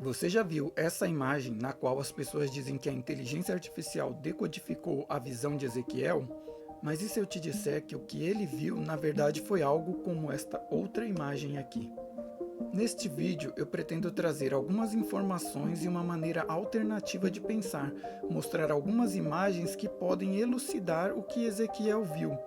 Você já viu essa imagem na qual as pessoas dizem que a inteligência artificial decodificou a visão de Ezequiel? Mas e se eu te disser que o que ele viu na verdade foi algo como esta outra imagem aqui? Neste vídeo eu pretendo trazer algumas informações e uma maneira alternativa de pensar, mostrar algumas imagens que podem elucidar o que Ezequiel viu,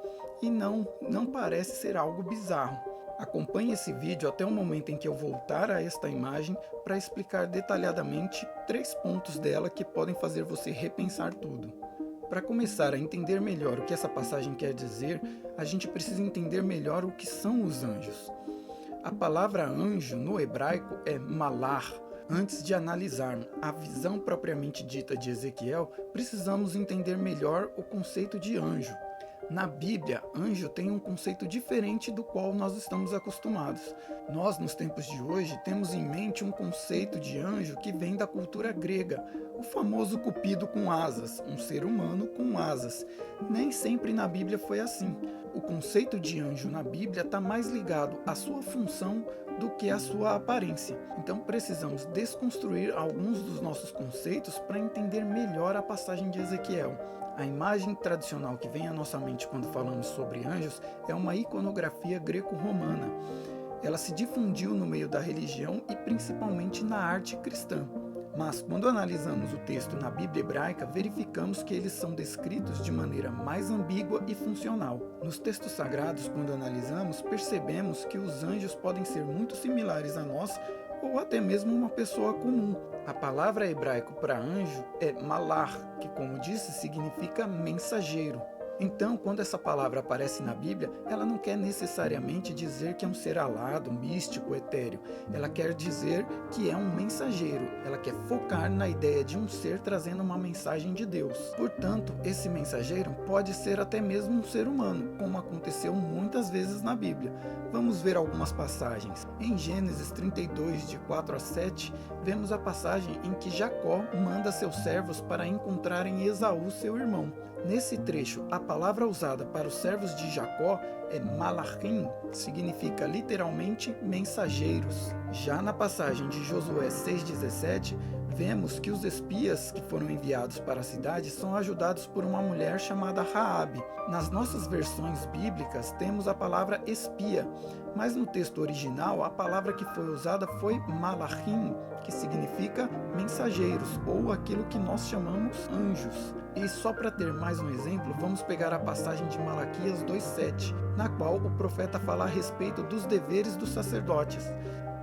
e não parece ser algo bizarro. Acompanhe esse vídeo até o momento em que eu voltar a esta imagem para explicar detalhadamente 3 pontos dela que podem fazer você repensar tudo. Para começar a entender melhor o que essa passagem quer dizer, a gente precisa entender melhor o que são os anjos. A palavra anjo no hebraico é malar. Antes de analisarmos a visão propriamente dita de Ezequiel, precisamos entender melhor o conceito de anjo. Na Bíblia, anjo tem um conceito diferente do qual nós estamos acostumados. Nós, nos tempos de hoje, temos em mente um conceito de anjo que vem da cultura grega, o famoso cupido com asas, um ser humano com asas. Nem sempre na Bíblia foi assim. O conceito de anjo na Bíblia está mais ligado à sua função do que à sua aparência. Então precisamos desconstruir alguns dos nossos conceitos para entender melhor a passagem de Ezequiel. A imagem tradicional que vem à nossa mente quando falamos sobre anjos é uma iconografia greco-romana. Ela se difundiu no meio da religião e principalmente na arte cristã. Mas quando analisamos o texto na Bíblia hebraica, verificamos que eles são descritos de maneira mais ambígua e funcional. Nos textos sagrados, quando analisamos, percebemos que os anjos podem ser muito similares a nós ou até mesmo uma pessoa comum. A palavra hebraico para anjo é malar, que, como disse, significa mensageiro. Então, quando essa palavra aparece na Bíblia, ela não quer necessariamente dizer que é um ser alado, místico, etéreo. Ela quer dizer que é um mensageiro. Ela quer focar na ideia de um ser trazendo uma mensagem de Deus. Portanto, esse mensageiro pode ser até mesmo um ser humano, como aconteceu muitas vezes na Bíblia. Vamos ver algumas passagens. Em Gênesis 32, de 4 a 7, vemos a passagem em que Jacó manda seus servos para encontrarem Esaú, seu irmão. Nesse trecho, a palavra usada para os servos de Jacó é malachim, que significa literalmente mensageiros. Já na passagem de Josué 6,17, vemos que os espias que foram enviados para a cidade são ajudados por uma mulher chamada Raabe. Nas nossas versões bíblicas temos a palavra espia, mas no texto original a palavra que foi usada foi malachim, que significa mensageiros, ou aquilo que nós chamamos anjos. E só para ter mais um exemplo, vamos pegar a passagem de Malaquias 2,7, na qual o profeta fala a respeito dos deveres dos sacerdotes.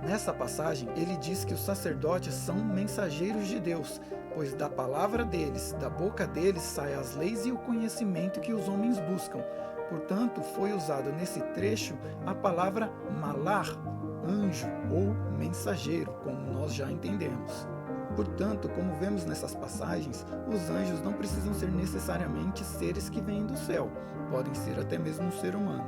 Nessa passagem, ele diz que os sacerdotes são mensageiros de Deus, pois da palavra deles, da boca deles, saem as leis e o conhecimento que os homens buscam. Portanto, foi usado nesse trecho a palavra malar, anjo ou mensageiro, como nós já entendemos. Portanto, como vemos nessas passagens, os anjos não precisam ser necessariamente seres que vêm do céu, podem ser até mesmo um ser humano.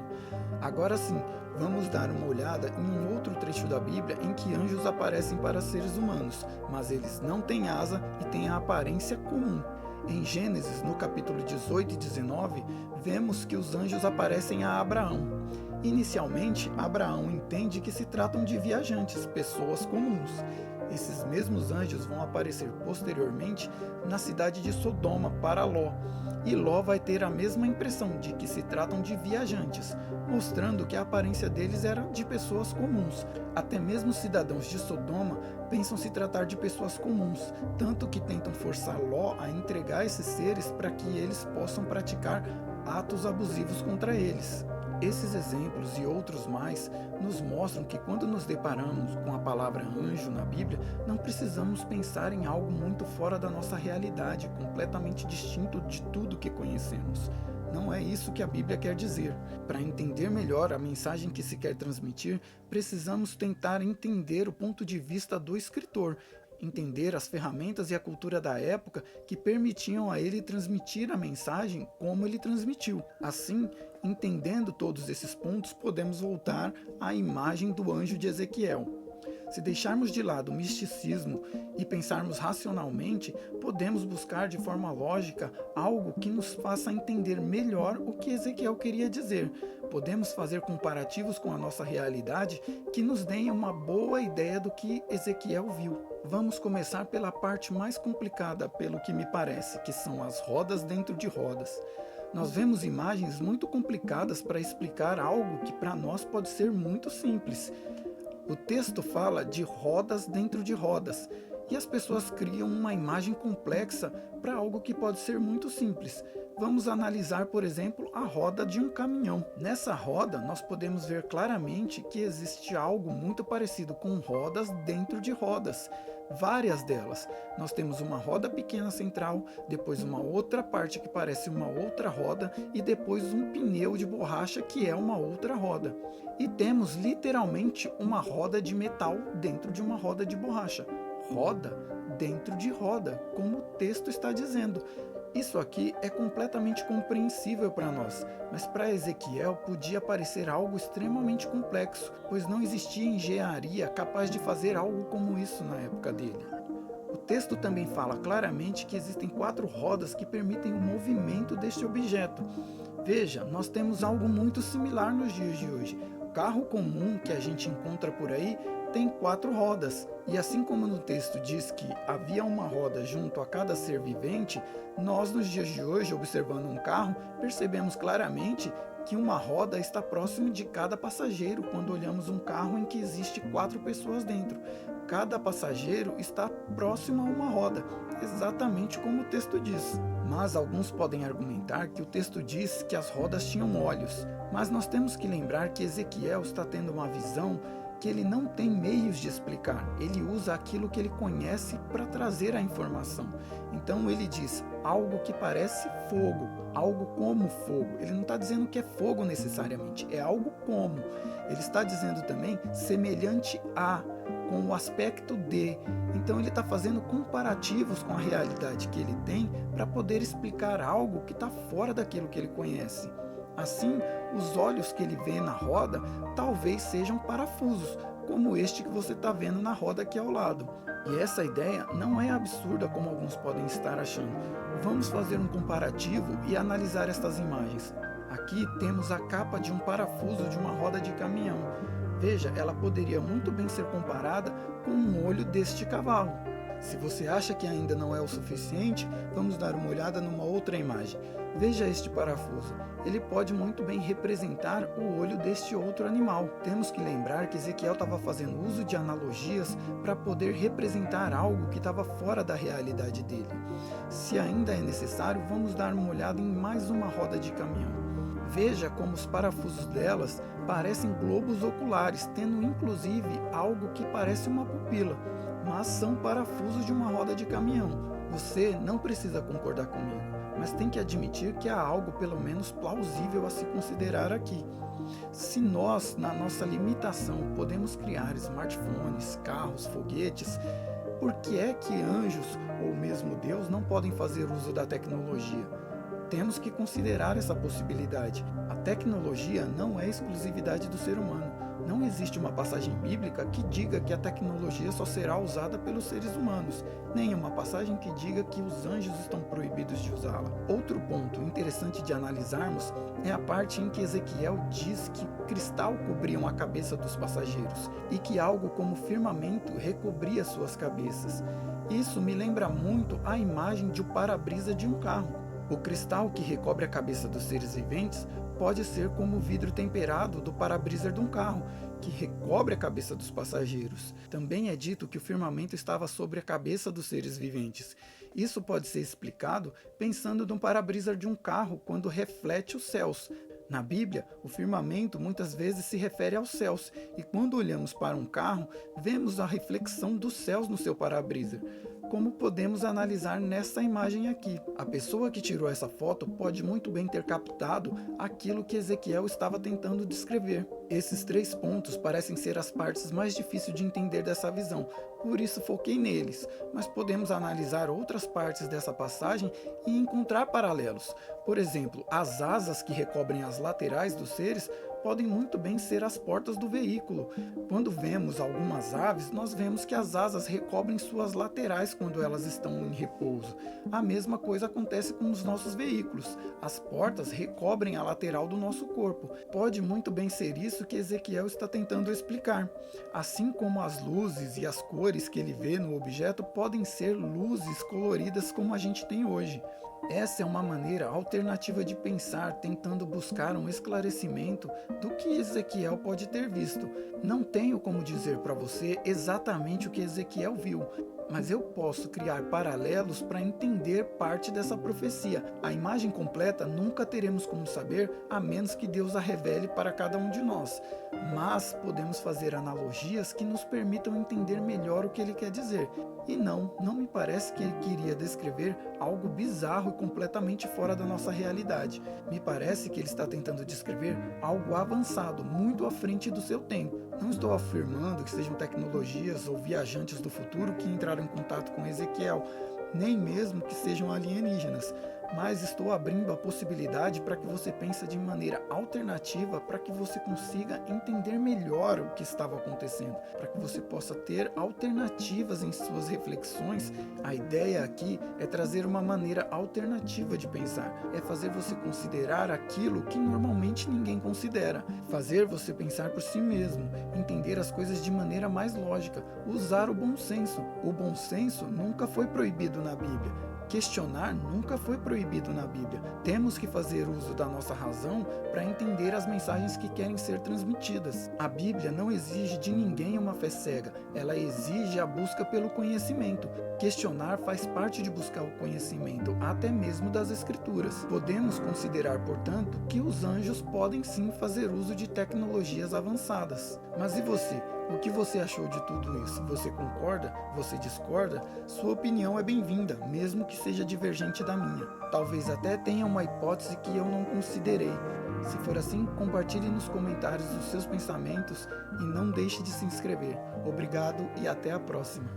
Agora sim, vamos dar uma olhada em um outro trecho da Bíblia em que anjos aparecem para seres humanos, mas eles não têm asa e têm a aparência comum. Em Gênesis, no capítulo 18 e 19, vemos que os anjos aparecem a Abraão. Inicialmente, Abraão entende que se tratam de viajantes, pessoas comuns. Esses mesmos anjos vão aparecer posteriormente na cidade de Sodoma para Ló. E Ló vai ter a mesma impressão de que se tratam de viajantes, mostrando que a aparência deles era de pessoas comuns. Até mesmo cidadãos de Sodoma pensam se tratar de pessoas comuns, tanto que tentam forçar Ló a entregar esses seres para que eles possam praticar atos abusivos contra eles. Esses exemplos e outros mais nos mostram que quando nos deparamos com a palavra anjo na Bíblia, não precisamos pensar em algo muito fora da nossa realidade, completamente distinto de tudo que conhecemos. Não é isso que a Bíblia quer dizer. Para entender melhor a mensagem que se quer transmitir, precisamos tentar entender o ponto de vista do escritor, entender as ferramentas e a cultura da época que permitiam a ele transmitir a mensagem como ele transmitiu. Assim, entendendo todos esses pontos, podemos voltar à imagem do anjo de Ezequiel. Se deixarmos de lado o misticismo e pensarmos racionalmente, podemos buscar de forma lógica algo que nos faça entender melhor o que Ezequiel queria dizer. Podemos fazer comparativos com a nossa realidade que nos deem uma boa ideia do que Ezequiel viu. Vamos começar pela parte mais complicada, pelo que me parece, que são as rodas dentro de rodas. Nós vemos imagens muito complicadas para explicar algo que para nós pode ser muito simples. O texto fala de rodas dentro de rodas, e as pessoas criam uma imagem complexa para algo que pode ser muito simples. Vamos analisar, por exemplo, a roda de um caminhão. Nessa roda, nós podemos ver claramente que existe algo muito parecido com rodas dentro de rodas. Várias delas. Nós temos uma roda pequena central, depois uma outra parte que parece uma outra roda e depois um pneu de borracha que é uma outra roda. E temos literalmente uma roda de metal dentro de uma roda de borracha. Roda dentro de roda, como o texto está dizendo. Isso aqui é completamente compreensível para nós, mas para Ezequiel podia parecer algo extremamente complexo, pois não existia engenharia capaz de fazer algo como isso na época dele. O texto também fala claramente que existem 4 rodas que permitem o movimento deste objeto. Veja, nós temos algo muito similar nos dias de hoje. O carro comum que a gente encontra por aí tem 4 rodas, e assim como no texto diz que havia uma roda junto a cada ser vivente, nós nos dias de hoje, observando um carro, percebemos claramente que uma roda está próximo de cada passageiro quando olhamos um carro em que existe 4 pessoas dentro. Cada passageiro está próximo a uma roda, exatamente como o texto diz. Mas alguns podem argumentar que o texto diz que as rodas tinham olhos, mas nós temos que lembrar que Ezequiel está tendo uma visão que ele não tem meios de explicar, ele usa aquilo que ele conhece para trazer a informação. Então ele diz algo que parece fogo, algo como fogo. Ele não está dizendo que é fogo necessariamente, é algo como. Ele está dizendo também semelhante a, com o aspecto de. Então ele está fazendo comparativos com a realidade que ele tem para poder explicar algo que está fora daquilo que ele conhece. Assim, os olhos que ele vê na roda talvez sejam parafusos, como este que você está vendo na roda aqui ao lado. E essa ideia não é absurda como alguns podem estar achando. Vamos fazer um comparativo e analisar estas imagens. Aqui temos a capa de um parafuso de uma roda de caminhão. Veja, ela poderia muito bem ser comparada com um olho deste cavalo. Se você acha que ainda não é o suficiente, vamos dar uma olhada numa outra imagem. Veja este parafuso. Ele pode muito bem representar o olho deste outro animal. Temos que lembrar que Ezequiel estava fazendo uso de analogias para poder representar algo que estava fora da realidade dele. Se ainda é necessário, vamos dar uma olhada em mais uma roda de caminhão. Veja como os parafusos delas parecem globos oculares, tendo inclusive algo que parece uma pupila, mas são parafusos de uma roda de caminhão. Você não precisa concordar comigo, mas tem que admitir que há algo pelo menos plausível a se considerar aqui. Se nós, na nossa limitação, podemos criar smartphones, carros, foguetes, por que é que anjos ou mesmo Deus não podem fazer uso da tecnologia? Temos que considerar essa possibilidade. A tecnologia não é exclusividade do ser humano. Não existe uma passagem bíblica que diga que a tecnologia só será usada pelos seres humanos, nem uma passagem que diga que os anjos estão proibidos de usá-la. Outro ponto interessante de analisarmos é a parte em que Ezequiel diz que cristal cobriam a cabeça dos passageiros e que algo como firmamento recobria suas cabeças. Isso me lembra muito a imagem de um para-brisa de um carro. O cristal que recobre a cabeça dos seres viventes pode ser como o vidro temperado do para-brisa de um carro, que recobre a cabeça dos passageiros. Também é dito que o firmamento estava sobre a cabeça dos seres viventes. Isso pode ser explicado pensando no para-brisa de um carro quando reflete os céus. Na Bíblia, o firmamento muitas vezes se refere aos céus, e quando olhamos para um carro, vemos a reflexão dos céus no seu para-brisa, como podemos analisar nessa imagem aqui. A pessoa que tirou essa foto pode muito bem ter captado aquilo que Ezequiel estava tentando descrever. Esses 3 pontos parecem ser as partes mais difíceis de entender dessa visão, por isso foquei neles, mas podemos analisar outras partes dessa passagem e encontrar paralelos. Por exemplo, as asas que recobrem as laterais dos seres podem muito bem ser as portas do veículo. Quando vemos algumas aves, nós vemos que as asas recobrem suas laterais quando elas estão em repouso. A mesma coisa acontece com os nossos veículos. As portas recobrem a lateral do nosso corpo. Pode muito bem ser isso que Ezequiel está tentando explicar. Assim como as luzes e as cores que ele vê no objeto podem ser luzes coloridas como a gente tem hoje. Essa é uma maneira alternativa de pensar, tentando buscar um esclarecimento do que Ezequiel pode ter visto. Não tenho como dizer para você exatamente o que Ezequiel viu, mas eu posso criar paralelos para entender parte dessa profecia. A imagem completa nunca teremos como saber, a menos que Deus a revele para cada um de nós. Mas podemos fazer analogias que nos permitam entender melhor o que ele quer dizer. E não me parece que ele queria descrever algo bizarro e completamente fora da nossa realidade. Me parece que ele está tentando descrever algo avançado, muito à frente do seu tempo. Não estou afirmando que sejam tecnologias ou viajantes do futuro que entraram em contato com Ezequiel, nem mesmo que sejam alienígenas, mas estou abrindo a possibilidade para que você pense de maneira alternativa, para que você consiga entender melhor o que estava acontecendo, para que você possa ter alternativas em suas reflexões. A ideia aqui é trazer uma maneira alternativa de pensar, é fazer você considerar aquilo que normalmente ninguém considera, fazer você pensar por si mesmo, entender as coisas de maneira mais lógica, usar o bom senso. O bom senso nunca foi proibido na Bíblia. Questionar nunca foi proibido na Bíblia. Temos que fazer uso da nossa razão para entender as mensagens que querem ser transmitidas. A Bíblia não exige de ninguém uma fé cega, ela exige a busca pelo conhecimento. Questionar faz parte de buscar o conhecimento, até mesmo das Escrituras. Podemos considerar, portanto, que os anjos podem sim fazer uso de tecnologias avançadas. Mas e você? O que você achou de tudo isso? Você concorda? Você discorda? Sua opinião é bem-vinda, mesmo que seja divergente da minha. Talvez até tenha uma hipótese que eu não considerei. Se for assim, compartilhe nos comentários os seus pensamentos e não deixe de se inscrever. Obrigado e até a próxima.